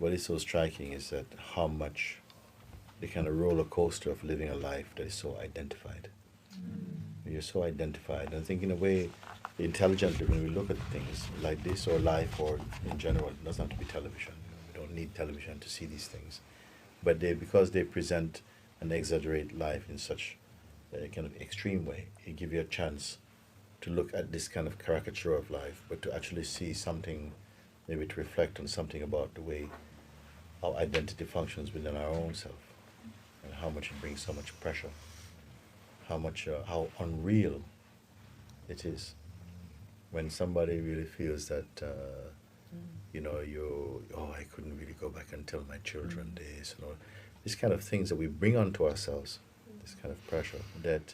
what is so striking is that how much the kind of roller coaster of living a life that is so identified. You're so identified. And I think in a way, intelligently, when we look at things like this or life or in general, it doesn't have to be television. We don't need television to see these things. But because they present and exaggerate life in such a kind of extreme way, it gives you a chance to look at this kind of caricature of life, but to actually see something, maybe to reflect on something about the way our identity functions within our own self, and how much it brings so much pressure, how unreal it is when somebody really feels that, I couldn't really go back and tell my children this, these kind of things that we bring onto ourselves, this kind of pressure, that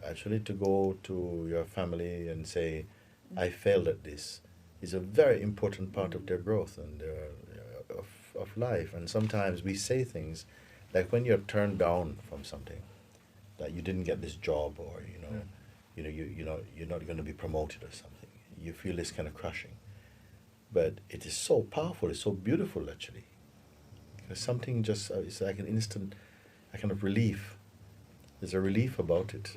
actually to go to your family and say, I failed at this, is a very important part of their growth and of life. And sometimes we say things like when you're turned down from something, that you didn't get this job, or you're not going to be promoted or something. You feel this kind of crushing, but it is so powerful. It's so beautiful, actually. Because something just it's like an instant, a kind of relief. There's a relief about it.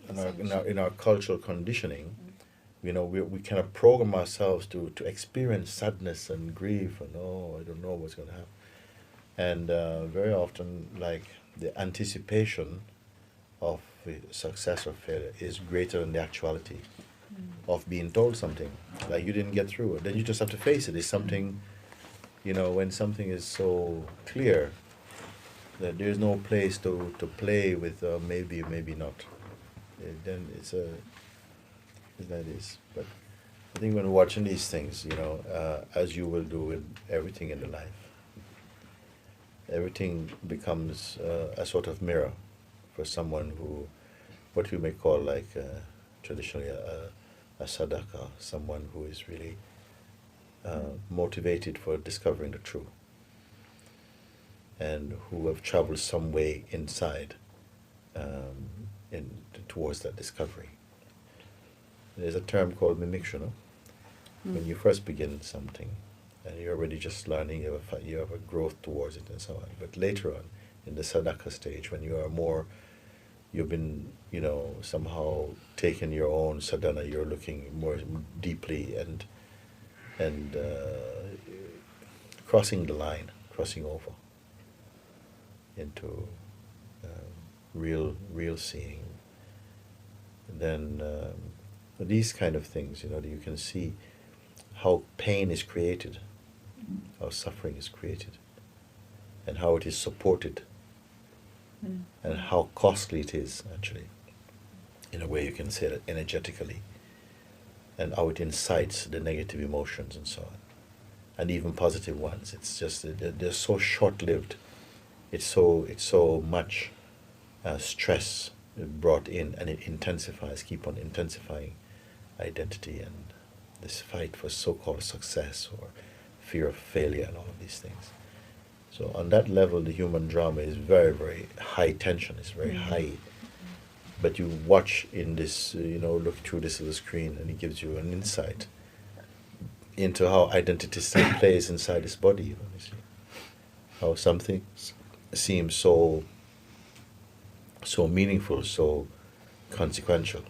In our cultural conditioning, we kind of program ourselves to experience sadness and grief and I don't know what's going to happen. And very often, like, the anticipation of success or failure is greater than the actuality of being told something like you didn't get through it. Then you just have to face it. It's something, when something is so clear that there's no place to play with maybe not. Then it's like this. But I think when watching these things, as you will do with everything in the life, everything becomes a sort of mirror for someone who, what we may call like traditionally a Sadhaka, someone who is really motivated for discovering the truth, and who have traveled some way inside towards that discovery. There's a term called mimiction. When you first begin something, and you're already just learning, you have a growth towards it and so on. But later on, in the Sadhaka stage, when you've been, somehow taking your own sadhana, you're looking more deeply and crossing the line, crossing over into real seeing. And then these kind of things, that you can see how pain is created, how suffering is created, and how it is supported, and how costly it is, actually. In a way, you can say that energetically, and how it incites the negative emotions and so on, and even positive ones. It's just they're so short-lived. It's so much stress brought in, and it keep on intensifying identity and this fight for so-called success or fear of failure and all of these things. So on that level, the human drama is very, very high tension. It's very high. But you watch in this, look through this little screen, and it gives you an insight into how identity still plays inside this body. You see how something seems so meaningful, so consequential,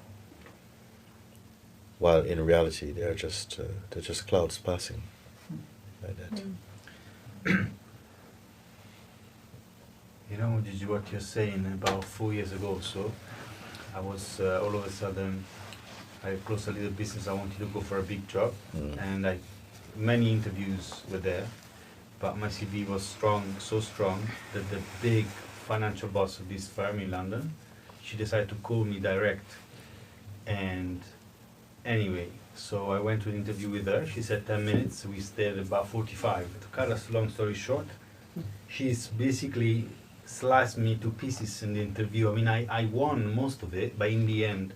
while in reality they're just clouds passing like that. Moojiji, what you're saying, about 4 years ago or so, I was all of a sudden, I closed a little business. I wanted to go for a big job, and many interviews were there, but my CV was so strong that the big financial boss of this firm in London, she decided to call me direct. And anyway, so I went to an interview with her. She said 10 minutes. We stayed about 45. To cut a long story short, she's basically sliced me to pieces in the interview. I mean, I won most of it, but in the end,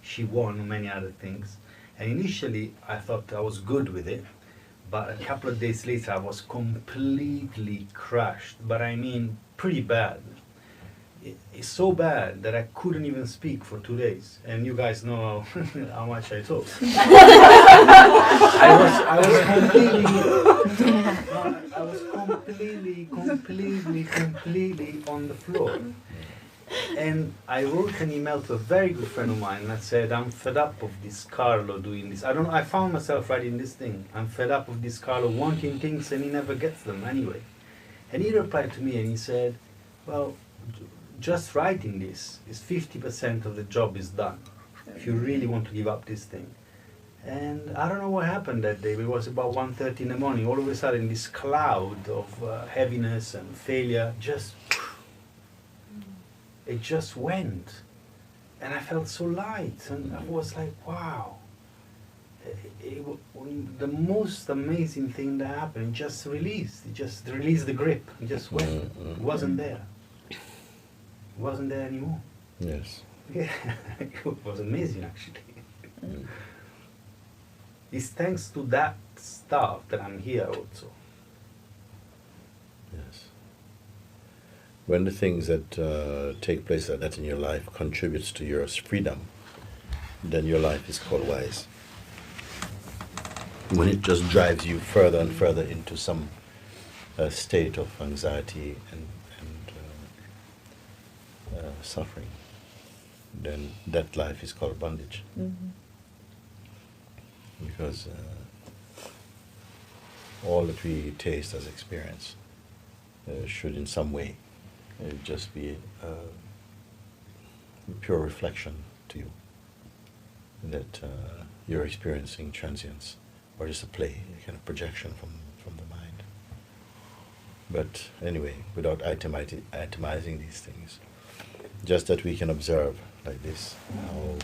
she won many other things. And initially, I thought I was good with it, but a couple of days later, I was completely crushed. But I mean, pretty bad. it's so bad that I couldn't even speak for 2 days. And you guys know how much I talk. I was completely on the floor. And I wrote an email to a very good friend of mine that said, I'm fed up of this Carlo doing this. I found myself writing this thing. I'm fed up of this Carlo wanting things and he never gets them anyway. And he replied to me and he said, well, just writing this is 50% of the job is done. If you really want to give up this thing. And I don't know what happened that day. It was about 1:30 in the morning. All of a sudden, this cloud of heaviness and failure it just went. And I felt so light. And I was like, wow. The most amazing thing that happened, it just released. It just released the grip. It just went. It wasn't there. It wasn't there anymore. Yes. Yeah, it was amazing actually. It's thanks to that stuff that I'm here also. Yes. When the things that take place like that in your life contributes to your freedom, then your life is called wise. When it just drives you further and further into some state of anxiety and suffering, then that life is called bondage. Because all that we taste as experience should in some way just be a pure reflection to you that you're experiencing transience, or just a play, a kind of projection from the mind. But anyway, without itemizing these things, just that we can observe like this, how,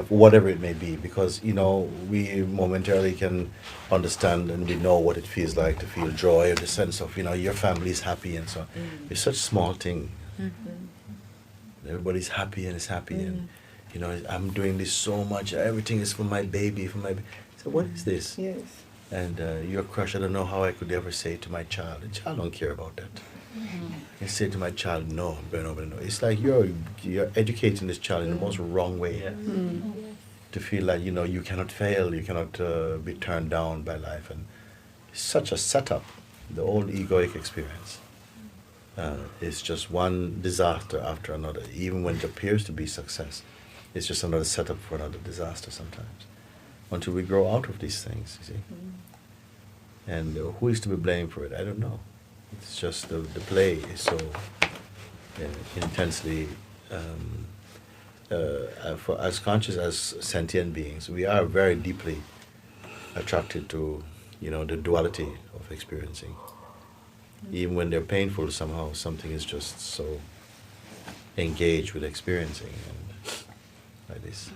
whatever it may be, because, we momentarily can understand and we know what it feels like to feel joy, or the sense of, your family is happy and so on. It's such a small thing. Everybody's happy and is happy and, I'm doing this so much, everything is for my baby, So what is this? Yes. And your crush, I don't know how I could ever say to my child, the child don't care about that. I say to my child, no, I'm going over and over. It's like you're educating this child in the most wrong way. Yes. To feel like, you cannot fail, you cannot be turned down by life. And it's such a setup, the old egoic experience. It's just one disaster after another. Even when it appears to be success, it's just another setup for another disaster sometimes. Until we grow out of these things, you see. And who is to be blamed for it? I don't know. It's just the play is so intensely, for as conscious as sentient beings, we are very deeply attracted to, the duality of experiencing. Even when they're painful, somehow something is just so engaged with experiencing and like this.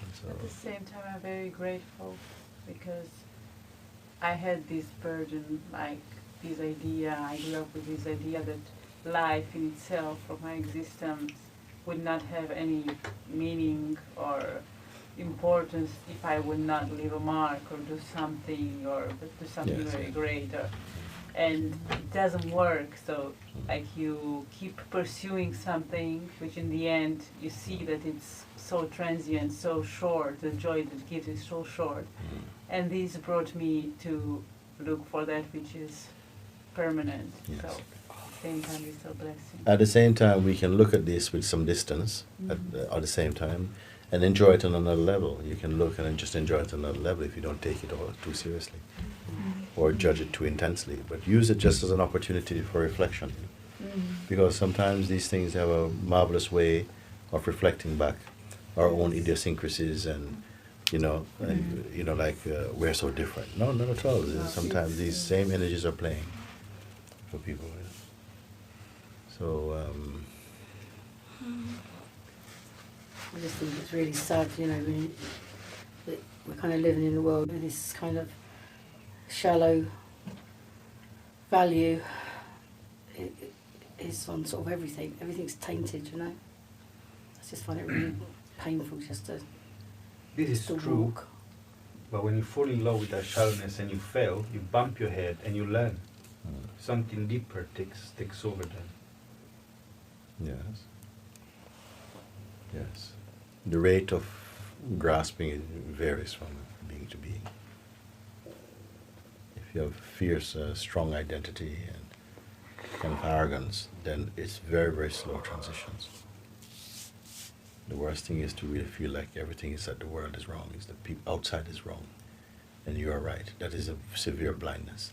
And so, at the same time, I'm very grateful because I had this burden, like this idea, I grew up with this idea that life in itself, or my existence, would not have any meaning or importance if I would not leave a mark or do something Yes, very yeah. great. And it doesn't work, so like you keep pursuing something which in the end you see that it's so transient, so short, the joy that it gives is so short. And this brought me to look for that which is permanent. Yes. So at the same time it's a blessing. At the same time, we can look at this with some distance at the same time and enjoy it on another level. You can look and just enjoy it on another level if you don't take it all too seriously or judge it too intensely, but use it just as an opportunity for reflection. Because sometimes these things have a marvelous way of reflecting back our own idiosyncrasies and, like we're so different. No, not at all. Sometimes these same energies are playing for people. So, I just think it's really sad, that we're kind of living in a world with this kind of shallow value. It's on sort of everything. Everything's tainted, I just find it really painful just to This is to true, walk. but when you fall in love with that shallowness and you fail, you bump your head and you learn. Something deeper takes over then. Yes. Yes. The rate of grasping varies from being to being. If you have fierce, strong identity and kind of arrogance, then it's very, very slow transitions. The worst thing is to really feel like everything is that the world is wrong, is that people outside is wrong, and you are right. That is a severe blindness.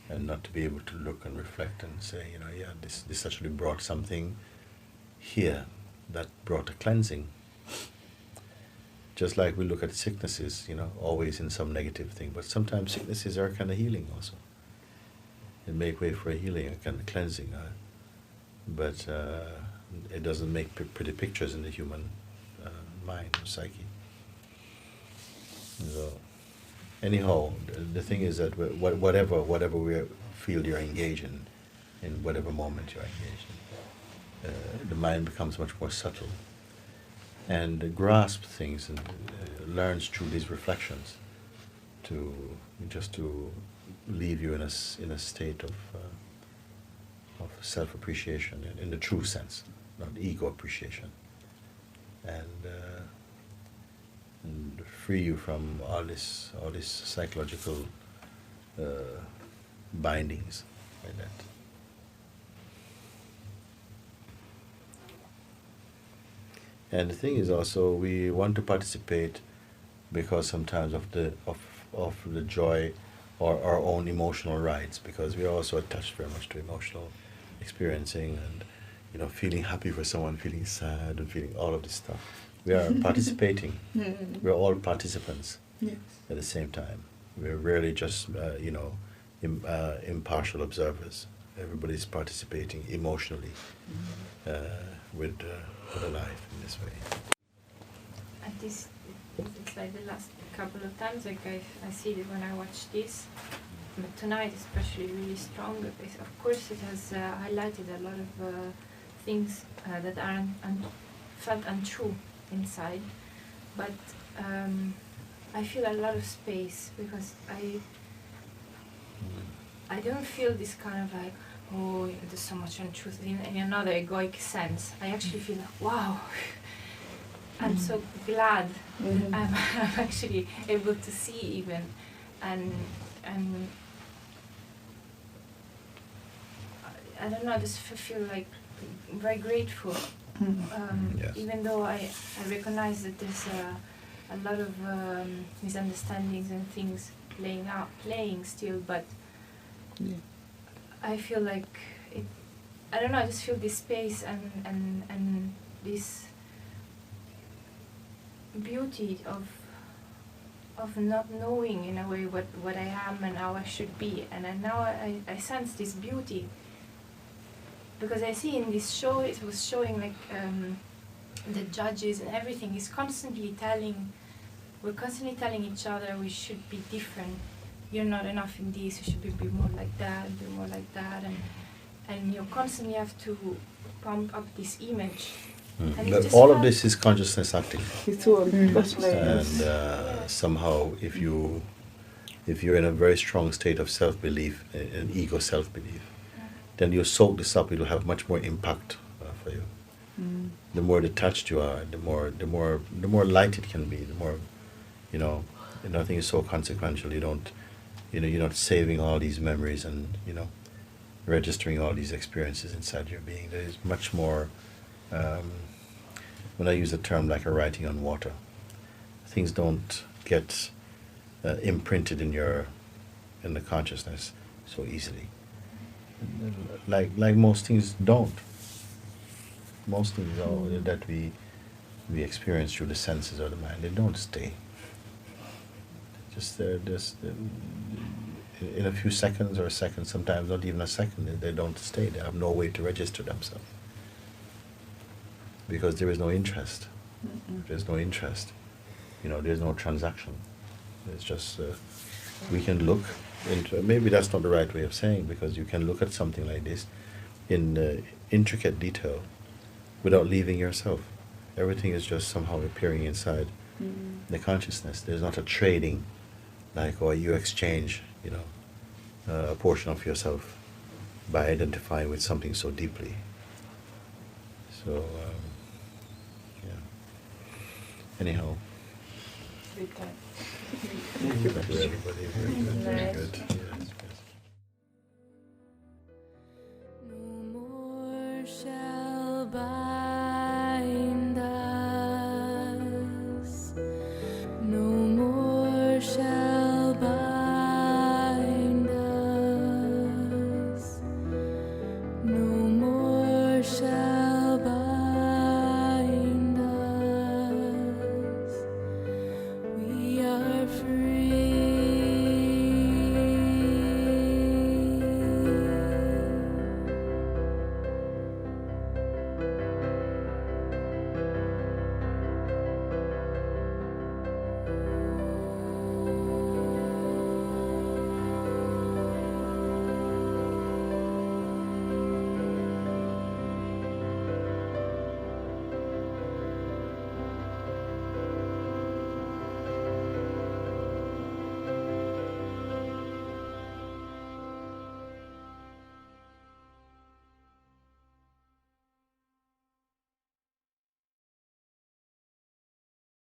And not to be able to look and reflect and say, yeah, this actually brought something here that brought a cleansing. Just like we look at sicknesses, always in some negative thing, but sometimes sicknesses are kind of healing also. They make way for a healing, a kind of cleansing, but it doesn't make pretty pictures in the human mind or psyche. So, anyhow, the thing is that whatever we feel you're engaged in whatever moment you're engaged in, the mind becomes much more subtle and grasps things and learns through these reflections to leave you in a state of self-appreciation in the true sense, not ego appreciation, and free you from all this psychological bindings like that. And the thing is also, we want to participate because sometimes of the joy or our own emotional rights, because we are also attached very much to emotional experiencing and feeling happy for someone, feeling sad, and feeling all of this stuff. We are participating. We're all participants at the same time. We're really just impartial observers. Everybody's participating emotionally with a life in this way. At this, it's like the last couple of times, like I see it when I watch this, but tonight especially really strong. Of course, it has highlighted a lot of things that are felt untrue inside, but I feel a lot of space because I don't feel this kind of like, oh, there's so much untruth in another egoic sense. I actually feel like, wow, I'm so glad I'm actually able to see even, and I don't know, I just feel like very grateful. Yes. Even though I recognize that there's a lot of misunderstandings and things playing still, but I feel like it. I don't know. I just feel this space and this beauty of not knowing in a way what I am and how I should be, and now I sense this beauty. Because I see in this show, it was showing like the judges and everything is constantly we're constantly telling each other we should be different. You're not enough in this, you should be more like that, be more like that, and you constantly have to pump up this image. And But all of this is consciousness acting. It's all And somehow, if you're in a very strong state of self-belief, an ego self-belief, then you soak this up. It will have much more impact for you. The more detached you are, the more light it can be. The more, nothing is so consequential. You're not saving all these memories and registering all these experiences inside your being. There is much more. When I use the term like a writing on water, things don't get imprinted in the consciousness so easily. Like most things don't. Most things that we experience through the senses or the mind, they don't stay. Just in a few seconds or a second, sometimes not even a second, they don't stay. They have no way to register themselves. Because there is no interest. There's no interest. There's no transaction. It's just, we can look into, maybe that's not the right way of saying, because you can look at something like this in intricate detail without leaving yourself. Everything is just somehow appearing inside the consciousness. There's not a trading, or you exchange, a portion of yourself by identifying with something so deeply. So, yeah. Anyhow, Big time. thank you everybody. Very good. Very Nice. good.